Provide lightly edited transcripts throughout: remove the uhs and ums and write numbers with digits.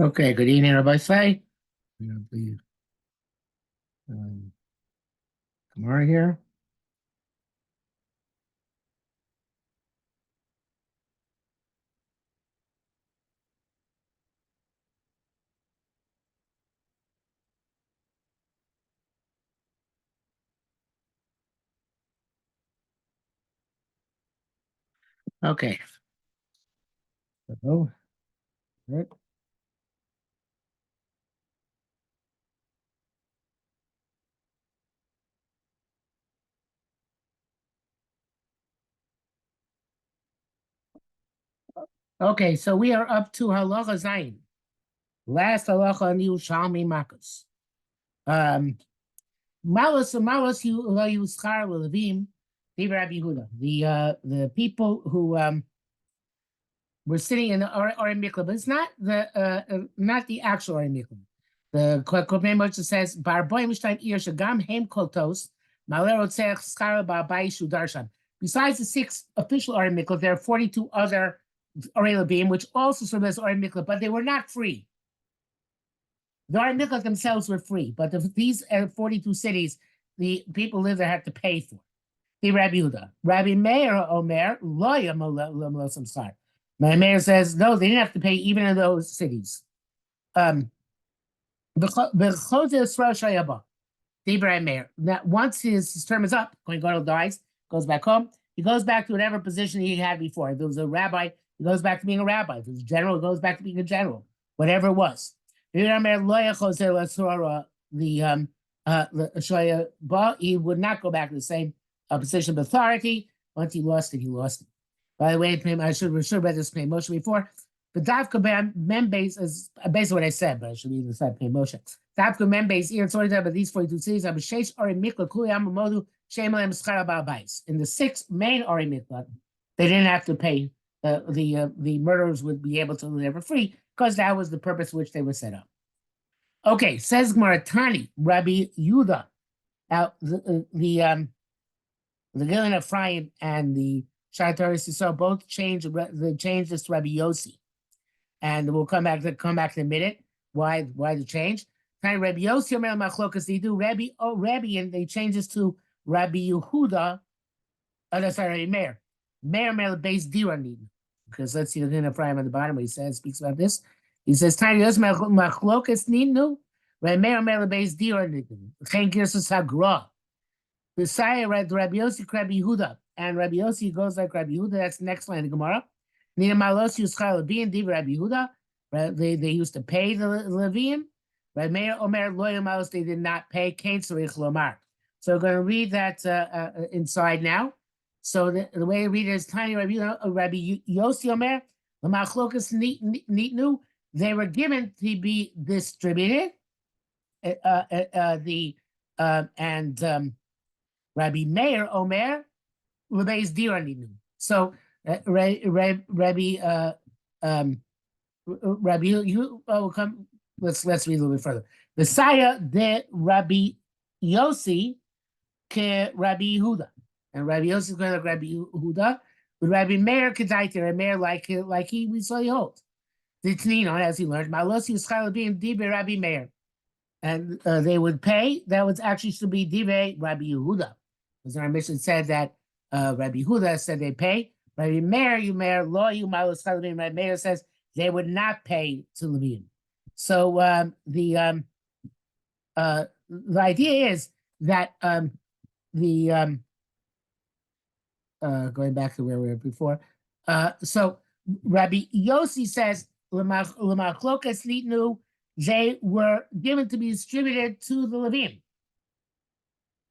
Okay, good evening, everybody. Say, we have the um, Gemara here. Okay. So, right. Okay, so we are up to halacha zayin. Last halacha in Yerushalmi Makkos. Malos you schar levim. Rabbi Yehuda. The people who were sitting in the or mikla, but it's not the actual or mikla. The Kopnei Moshe says bar boy mishtayim ir shagam heim koltos malero tzech schar bar bayishu darshan. Besides the 6 official or mikla, there are 42 other Orei Labim, which also serve as Orei Mikla, but they were not free. The Orei Mikla themselves were free, but these 42 cities, the people live there had to pay for. The Rabbi Yehuda. Rabbi Meir Omer, lo yamolosam sar. My mayor says, no, they didn't have to pay even in those cities. The Mayor. That once his term is up, when Gadol dies, goes back home, he goes back to whatever position he had before. If it was a rabbi, he goes back to being a rabbi. If it was a general, he goes back to being a general, whatever it was. He would not go back to the same position of authority. Once he lost it, he lost it. By the way, I should have read this Pnei Moshe before. But Davka Membase is basically what I said, but I should read this Pnei Moshe. Davka Membase, here it's only but these 42 cities, Abishesh Ori Mikla, Kuliyam Modu, Shemalem Schara Bais. In the 6 main Ori Mikla, they didn't have to pay. The murderers would be able to live for free because that was the purpose which they were set up. Okay, says Maratani, Rabbi Yuda. Now the Gilin of Ephraim and the Shataris Yisrael both changed this to Rabbi Yossi, and we'll come back to in a minute. Why the change? Rabbi Yossi Omer Machlokas, they do Rabbi and they change this to Rabbi Yehuda. That's Rabbi Meir. Meir Beis Diranim, because let's see the Gilin of Ephraim on the bottom. He speaks about this. He says Tiny Yos Machlokas Ninu. Rabbi Meir Beis Diranim. Chen Girsus Hagra. The Saya read Rabbi Yossi, Rabbi Yehuda, and Rabbi Yossi goes like Rabbi Yehuda. That's the next line of the Gemara. Nina Malosi Uschal Leviim, Div Rabbi Yehuda. They used to pay the Leviim. Rabbi Meir Omer Loyal Malos, they did not pay. Kain Tzarich Lomar. So we're going to read that inside now. So the way to read it is tiny Rabbi Yossi Omer Lamachlokas Nitnu. They were given to be distributed. Rabbi Meir Omer Lebeis Diraninu. So Rabbi you come. Let's read a little bit further. The Saya de Rabbi Yossi ke Rabbi Yehuda, and Rabbi Yossi is going to Rabbi Yehuda. But Rabbi Meir kedaiter, and Meir like we saw he holds. The Tanino, as he learned, Malosi was being Dibe Rabbi Meir, and they would pay. That was actually to be Dibe Rabbi Yehuda. Because our mission said that Rabbi Yehuda said they pay. Rabbi Meir, Lo Yumalos Chalabim. Rabbi Meir says they would not pay to Levim. So the idea is that going back to where we were before. So Rabbi Yossi says L'machlokas Nitnu, they were given to be distributed to the Levim,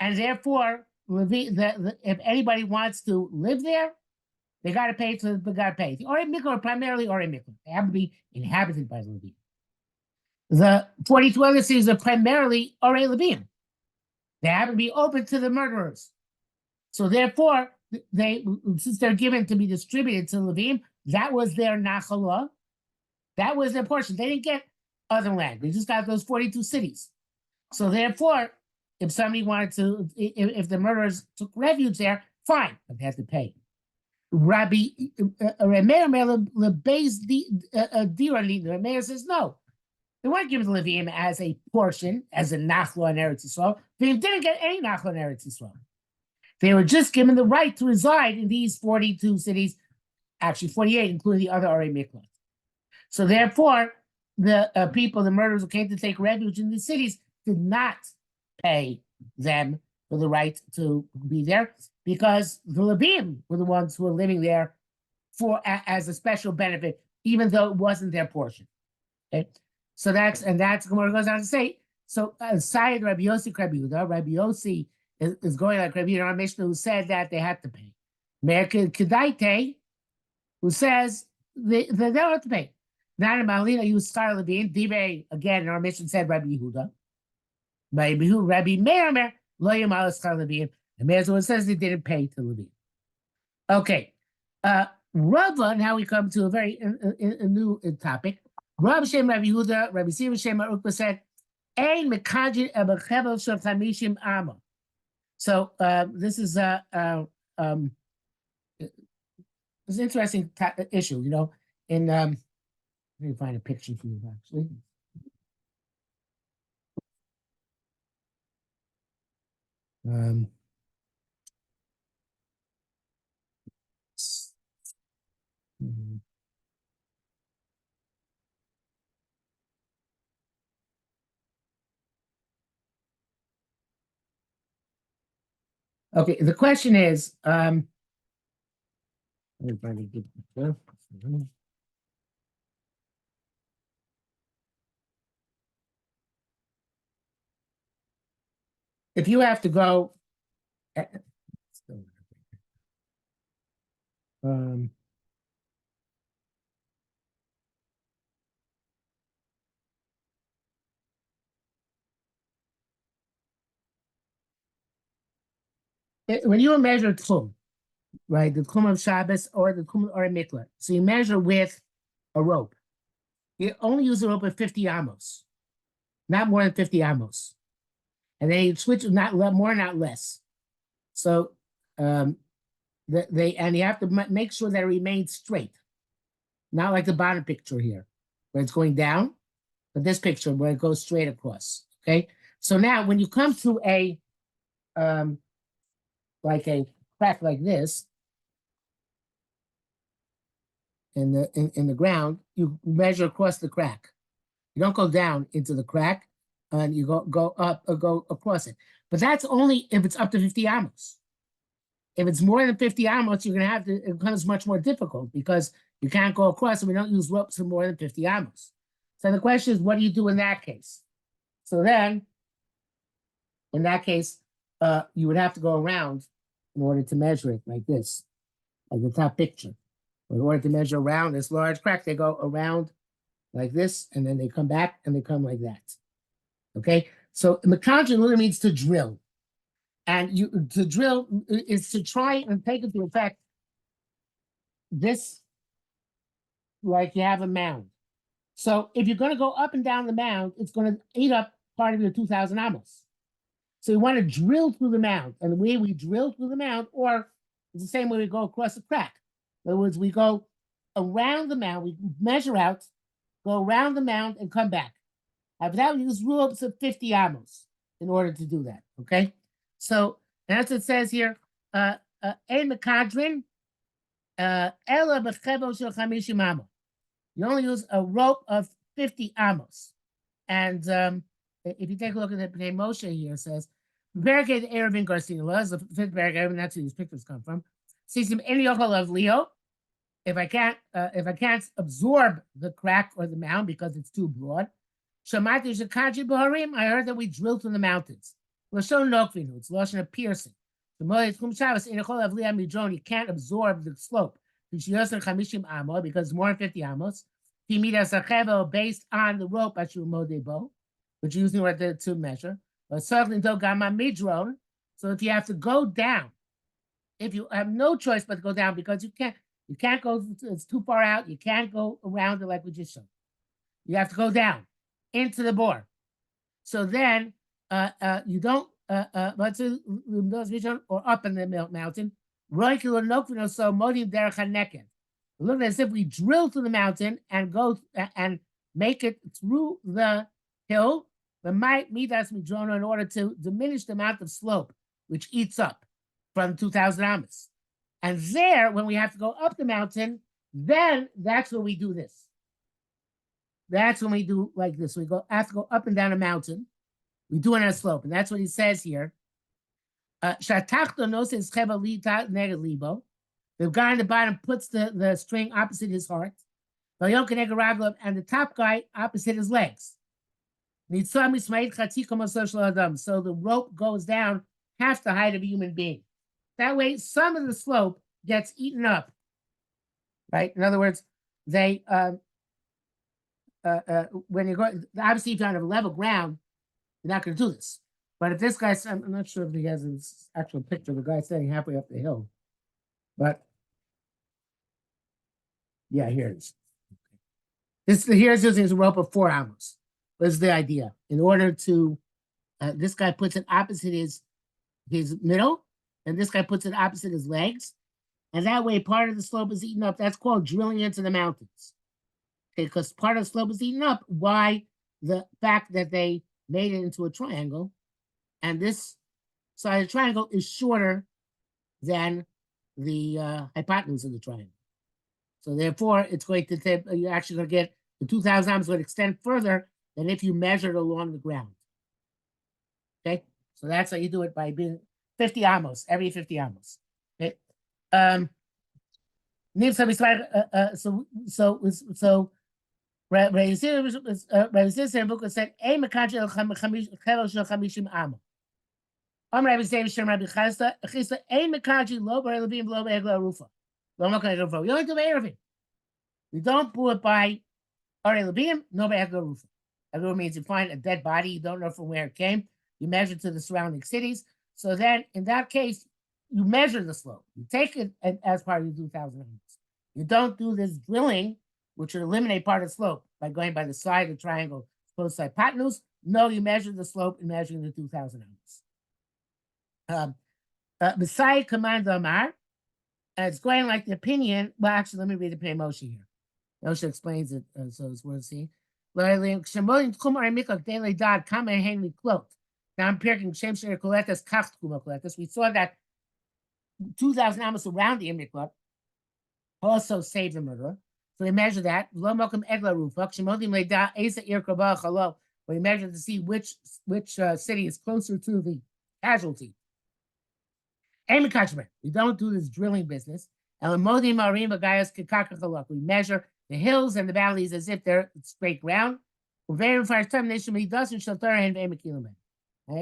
and therefore. If anybody wants to live there, they got to pay. The Orei Mikla are primarily Orei Mikla. They have to be inhabited by the Levim. The 42 other cities are primarily Orei Levim. They have to be open to the murderers. So therefore, since they're given to be distributed to Levim, that was their nachala. That was their portion. They didn't get other land. They just got those 42 cities. So therefore, if somebody wanted to, if the murderers took refuge there, fine, but they had to pay. Rabbi Remeir Remeir says no. They weren't given to Levium as a portion, as a Nachlo in Eretz Yisrael. They didn't get any Nachlo in Eretz Yisrael. They were just given the right to reside in these 42 cities, actually 48, including the other Arei Miklat. So therefore, the people, the murderers who came to take refuge in these cities, did not pay them for the right to be there, because the Levium were the ones who were living there as a special benefit, even though it wasn't their portion. Okay, so that's Gemara goes on to say. So Sayed Rabbi Yossi Rabbi Yossi is going like Rabbi Yehuda, our Mishnah, who said that they had to pay. Meir Kedaite, who says they don't have to pay. Not in Malina, you Star Levine. Dive again in our mission said Rabbi Yehuda. Rabbi Meir Lo Yamal Star Levine. And Meir says they didn't pay to Levine. Okay. Rava, now we come to a very a new topic. Rav Shem Rabbi Yehuda, Rabbi Siva Shem Ukba said, Ein Mekajit Ebechevel Shel Chamishim Amo. So this is it's an interesting issue, you know. In let me find a picture for you actually. Okay, the question is, let me find a good picture. If you have to go, when you measure tchum, right, the tchum of Shabbos or the tchum or a miklat, so you measure with a rope. You only use a rope of 50 amos, not more than 50 amos, and then you switch not more, not less. So and you have to make sure that it remains straight, not like the bottom picture here, where it's going down, but this picture where it goes straight across. Okay, so now when you come to a like a crack like this in the ground, you measure across the crack. You don't go down into the crack, and you go up or go across it. But that's only if it's up to 50 amos. If it's more than 50 amos, you're going to have to, it becomes much more difficult because you can't go across, and we don't use ropes for more than 50 amos. So the question is, what do you do in that case? So then, in that case, you would have to go around in order to measure it like this, like the top picture. In order to measure around this large crack, they go around like this, and then they come back, and they come like that. Okay? So mekanjin literally means to drill. And to drill is to try and take into effect this, like you have a mound. So if you're going to go up and down the mound, it's going to eat up part of your 2,000 amos. So you want to drill through the mound. And the way we drill through the mound, or it's the same way we go across the crack. In other words, we go around the mound, we measure out, go around the mound, and come back. After that, we use ropes of 50 amos in order to do that. Okay? So that's what it says here. Ein mekadrin, ela b'chebo shel 50 amos. You only use a rope of 50 amos. And if you take a look at the Bnei Moshe here, it says, Barricade Erevin Garcia was the fifth barricade, that's where these pictures come from. Sisim any yochel of Leo. If I can't absorb the crack or the mound because it's too broad. Shamati Shakaji Baharim, I heard that we drill through the mountains. Lashon Nokvinu, it's Lashon of piercing. The Moed Kum Shabbos in yochel of Leo Midron, you can't absorb the slope. Because it's more than 50 amos. Based on the rope at your modebo, which you're using right there to measure. But certainly don't gamma midron. So if you have to go down, if you have no choice but to go down because you can't go, it's too far out, you can't go around it like we just showed. You have to go down into the bore. So then you don't or up in the mountain, So modim derech haneket. Look as if we drill through the mountain and go and make it through the hill, the midas midrona, in order to diminish the amount of slope which eats up from 2,000 amas. And there, when we have to go up the mountain, then that's when we do this. That's when we do like this. We have to go up and down a mountain. We do it on a slope, and that's what he says here. The guy on the bottom puts the string opposite his heart, and the top guy opposite his legs. So the rope goes down half the height of a human being. That way, some of the slope gets eaten up. Right? In other words, they when you go, obviously if you're on a level ground, you're not going to do this. But if this guy's, I'm not sure if he has an actual picture of the guy standing halfway up the hill, but yeah, here it is. Here's using a rope of 4 amas. This is the idea. In order to, this guy puts it opposite his middle, and this guy puts it opposite his legs, and that way part of the slope is eaten up. That's called drilling into the mountains. Okay, because part of the slope is eaten up by the fact that they made it into a triangle, and this side of the triangle is shorter than the hypotenuse of the triangle. So therefore, it's going to you're actually going to get the 2,000 amas would extend further than if you measured along the ground. Okay, so that's how you do it, by being 50 amos, every 50 amos. Okay, so Rabbi Yisrael said, "Ein mekadosh el chelo shel chamishim amo." Rabbi Yisrael Rabbi Chista, "Ein mekadosh lo bar levim lo be'egla rufa." We only do Erevim. We don't do it by Arei Levim, no be'egla rufa. Egla means you find a dead body, you don't know from where it came. You measure to the surrounding cities. So then, in that case, you measure the slope. You take it as part of your 2,000 amas. You don't do this drilling, which would eliminate part of the slope by going by the side of the triangle, close to hypotenuse. No, you measure the slope in measuring the 2,000 amas. Messiah command Amar, it's going like the opinion. Well, actually, let me read the Pnei Moshe here. Moshe explains it, so it's worth seeing. Now I'm picking Shem Sher Koletas Kach Tkuma Koletas. We saw that 2,000 amas around the Imriklot also saved the murderer. So we measure that. We measure to see which city is closer to the casualty. We don't do this drilling business. We measure the hills and the valleys as if they're straight ground. And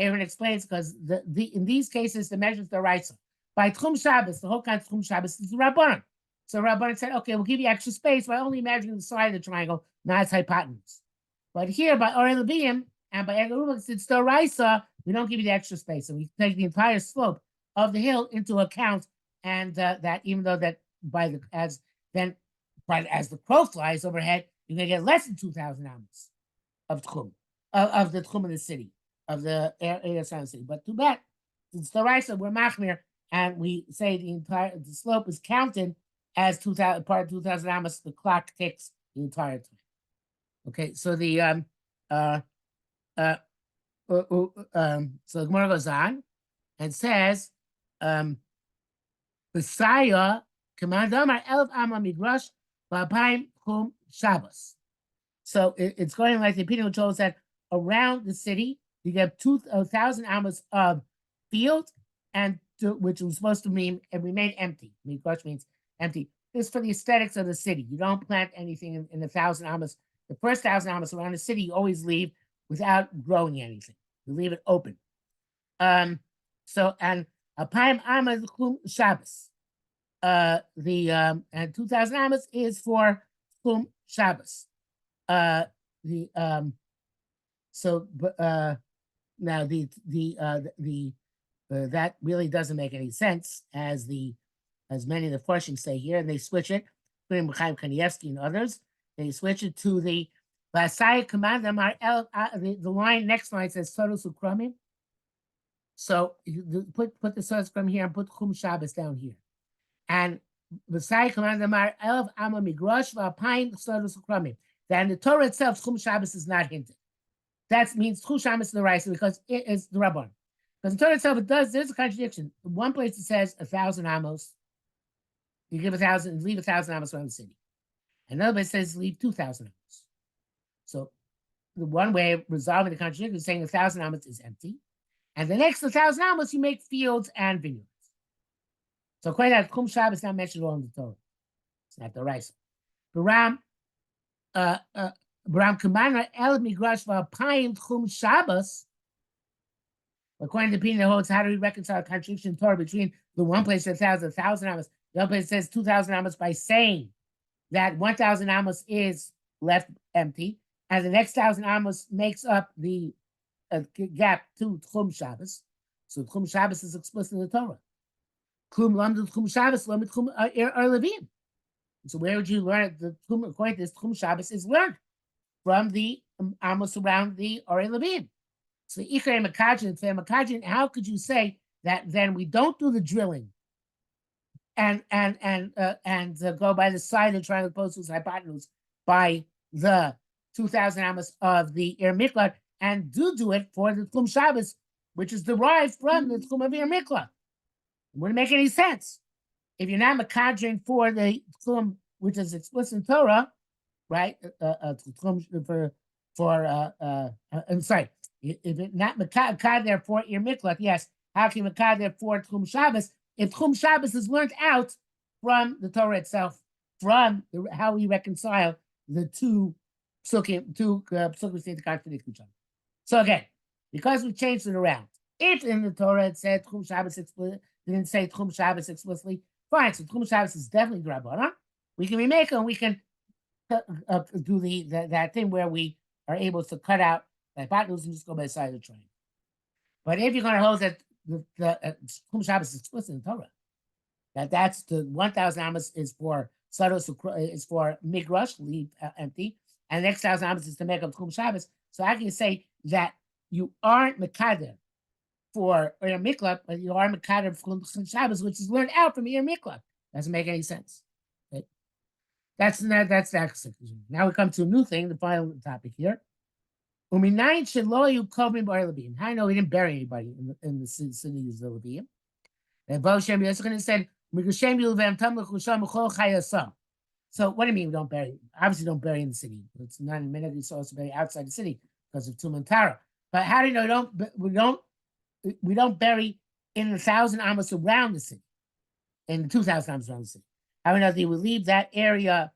Aaron explains because in these cases the measures the Raisa. By Tchum Shabbos, the whole kind of Tchum Shabbos is the Rabbanan. So Rabbanan said, okay, we'll give you extra space by only measuring the side of the triangle, not its hypotenuse. But here by Arei Levim and by Egeruma, it's still Raisa, we don't give you the extra space. So we take the entire slope of the hill into account, and that even though that as the crow flies overhead, you're gonna get less than 2,000 amas of tchum, of the tchum of the city, of the area of the city. But too bad, it's the Raisa, we're machmir, and we say the slope is counted as 2,000 part of 2,000 amas. The clock ticks the entire time. Okay, so the so the Gemara goes on and says, Messiah command Amar Elf Amma Midrash Ba'apayim Chum Shabbos. So it's going like the opinion which shows that around the city you get 2,000 amas of field, and which was supposed to remain empty. Midrash means empty. This is for the aesthetics of the city. You don't plant anything in the 1,000 amas. The first 1,000 amas around the city, you always leave without growing anything. You leave it open. So and Apayim Amas Chum Shabbos. And 2,000 amas is for Chum Shabbos. Now that really doesn't make any sense, as many of the Farshim say here, and they switch it, including Chaim Kanievsky and others. They switch it to the Vasai command them. The line next line says Sodos Ukramim. So you put the Sodos Ukramim here and put Chum Shabbos down here. And Messiah commanded Amar Elf Amma Migrosh V'Apayim Tzadus Ukramim. That in the Torah itself, Tchum Shabbos is not hinted. That means Tchum Shabbos in the Raisa because it is the Rabban. Because the Torah itself, there's a contradiction. In one place it says 1,000 amos. You give 1,000, leave 1,000 amos around the city. Another place says leave 2,000 amos. So the one way of resolving the contradiction is saying 1,000 amos is empty. And the next 1,000 amos, you make fields and vineyards. So according to that, Tchum Shabbos is not mentioned all in the Torah. It's not the Raisa. Baram Kamana El Migrash V'Apayim Tchum Shabbos. According to the opinion that holds, how do we reconcile a contradiction in Torah between the one place that says 1,000 amos, the other place says 2,000 amos by saying that 1,000 amos is left empty, and the next 1,000 amos makes up the gap to Tchum Shabbos. So Tchum Shabbos is explicit in the Torah. Klum lamdu Tchum Shabbos lamid Tchum Levim. So where would you learn it? According to this, Tchum Shabbos is learned from the amos around the Or Levim. So Ikar Makajin, how could you say that then we don't do the drilling and go by the side and try to post this hypotenuse by the 2,000 amos of the Ir Miklat and do it for the Tchum Shabbos, which is derived from the Tchum of Ir Miklat? It wouldn't make any sense. If you're not Makajin for the Tchum, which is explicit in Torah, right? I'm sorry. If it's not Makad there for Ir Miklat, yes. How can Makad there for Tchum Shabbos? If Tchum Shabbos is learned out from the Torah itself, from how we reconcile the two psukim seem to contradict each other. So again, because we changed it around, if in the Torah it said Tchum Shabbos explicitly, didn't say Tchum Shabbos explicitly, fine. So Tchum Shabbos is definitely Drabanan. We can remake it and we can do that thing where we are able to cut out the hypotenuse and just go by the side of the triangle. But if you're going to hold that the Tchum Shabbos is explicit in Torah, that's the 1,000 amos is for Sados, is for Migrash, leave empty, and the next 1,000 amos is to make up Tchum Shabbos. So I can say that you aren't Mekader for Ir Miklat, but you are Mekader for Tchum Shabbos, which is learned out from Ir Miklat. Doesn't make any sense. Right? That's that. Now we come to a new thing, the final topic here. Uminayin shelo kovim bar Levim. How I know we didn't bury anybody in the cities of Levim. And Bo Shem Yosef said, "Migashem Yulvem Tamlich Usham Chol Chayasam." So what do you mean we don't bury? Obviously, don't bury in the city. It's not in minute. It's also bury outside the city because of Tum and Tara. But how do you know we don't bury in the 1,000 amos around the city, in the 2,000 amos around the city? How do you know they would leave that area?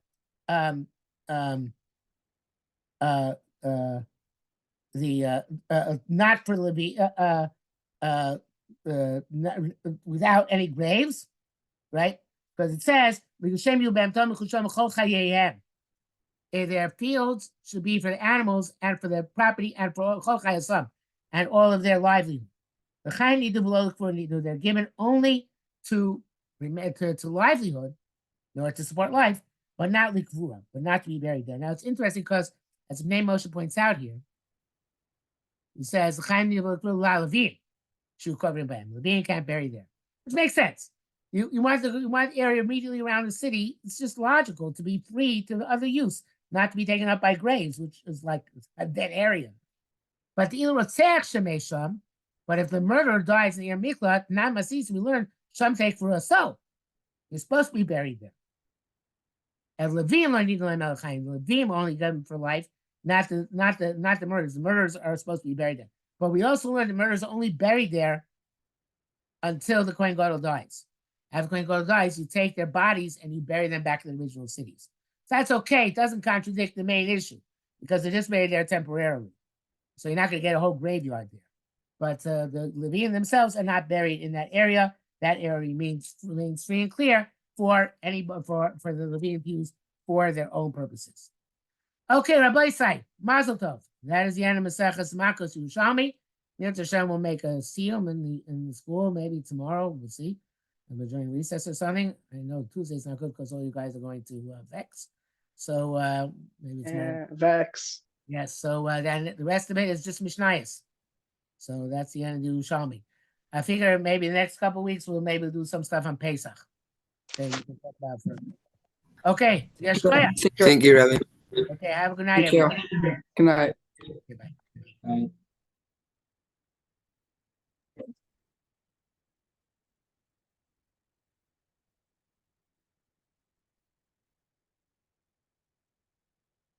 Not for Levi, without any graves, right? Because it says, their fields should be for the animals and for their property and for and all of their livelihood. They're given only to livelihood, in order to support life, but not likvura, but not to be buried there. Now it's interesting because, as Bnei Moshe points out here, he says Levine can't bury there, which makes sense. You want the area immediately around the city. It's just logical to be free to other use, not to be taken up by graves, which is like a dead area. But the Shemesham, but if the murderer dies in the Miklat, not Masis, we learn some take for a soul. You're supposed to be buried there. And Levim only got him for life. Not the murders. The murders are supposed to be buried there. But we also learned the murders are only buried there until the Kohen Gadol dies. After Kohen Gadol dies, you take their bodies and you bury them back in the original cities. So that's okay. It doesn't contradict the main issue because they're just buried there temporarily. So you're not going to get a whole graveyard there. But the Levim themselves are not buried in that area. That area remains free and clear for the Levim to use for their own purposes. Okay, Rabbi Sai, Mazel Tov. That is the end of Mesechta Makkos Yerushalmi. Hashem will make a siyum in the school maybe tomorrow. We'll see. And we're during recess or something. I know Tuesday's not good because all you guys are going to Vex. So maybe tomorrow. Vex. Yes. So then the rest of it is just Mishnayos. So that's the end of the Yerushalmi. I figure maybe the next couple of weeks we'll maybe do some stuff on Pesach. that we can talk about further. Okay, yes, Koya. Thank you, Rabbi. Okay, have a good night, Thank you. everyone. Good night. Goodbye. Bye.